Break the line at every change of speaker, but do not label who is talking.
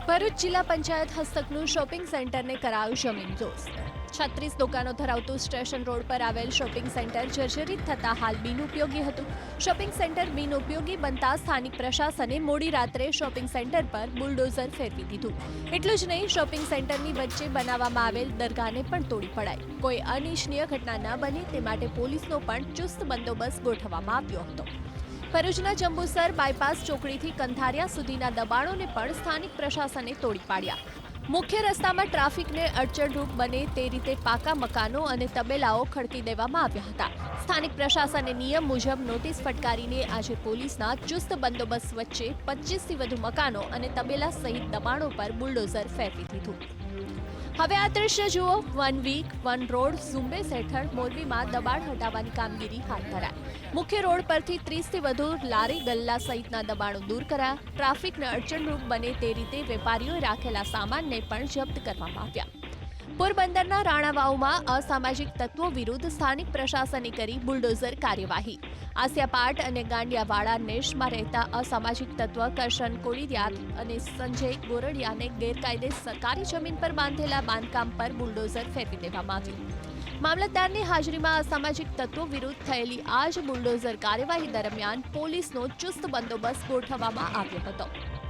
ભરૂચ જિલ્લા પંચાયત હસ્તકનું શોપિંગ સેન્ટરને કરાયું જમીનદોસ્ત 36 દુકાનો ધરાવતું સ્ટેશન રોડ પર આવેલ શોપિંગ સેન્ટર જર્જરિત થતા હાલ બિનઉપયોગી હતું. શોપિંગ સેન્ટર બિનઉપયોગી બનતા સ્થાનિક પ્રશાસને મોડી રાત્રે શોપિંગ સેન્ટર પર બુલડોઝર ફેરવી દીધું. એટલું જ નહીં, શોપિંગ સેન્ટરની વચ્ચે બનાવવામાં આવેલ દરગાહને પણ તોડી પડાઈ. કોઈ અનિચ્છનીય ઘટના ન બને તે માટે પોલીસનો પણ ચુસ્ત બંદોબસ્ત ગોઠવવામાં આવ્યો હતો. ભરૂચના જંબુસર બાયપાસ ચોકડીથી કંથારિયા સુધીના દબાણોને પણ સ્થાનિક પ્રશાસને તોડી પાડ્યા. મુખ્ય રસ્તામાં ટ્રાફિકને અડચણરૂપ બને તે રીતે પાકા મકાનો અને તબેલાઓ ખડકી દેવામાં આવ્યા હતા. સ્થાનિક પ્રશાસને નિયમ મુજબ નોટિસ ફટકારીને આજે પોલીસના ચુસ્ત બંદોબસ્ત વચ્ચે 25થી વધુ મકાનો અને તબેલા સહિત દબાણો પર બુલડોઝર ફેરવી દીધું. હવે આ દ્રશ્ય જુઓ. વન વીક વન રોડ ઝુંબેશ હેઠળ મોરબીમાં દબાણ હટાવવાની કામગીરી હાથ ધરાઈ. મુખ્ય રોડ પરથી 30થી વધુ લારી ગલ્લા સહિતના દબાણો દૂર કરાયા. ટ્રાફિકને અડચણરૂપ બને તે રીતે વેપારીઓએ રાખેલા સામાનને પણ જપ્ત કરવામાં આવ્યા. પોરબંદરના રાણાવાવમાં અસામાજિક તત્વો વિરુદ્ધ સ્થાનિક પ્રશાસને કરી બુલડોઝર કાર્યવાહી. આસિયાપાટ અને ગાંડિયાવાડા નેશમાં રહેતા અસામાજિક તત્વ કરશન કોળીરિયા અને સંજય ગોરડિયાને ગેરકાયદે સરકારી જમીન પર બાંધેલા બાંધકામ પર બુલડોઝર ફેરવી દેવામાં આવ્યું. મામલતદારની હાજરીમાં અસામાજિક તત્વો વિરુદ્ધ થયેલી આ જ બુલડોઝર કાર્યવાહી દરમિયાન પોલીસનો ચુસ્ત બંદોબસ્ત ગોઠવવામાં આવ્યો હતો.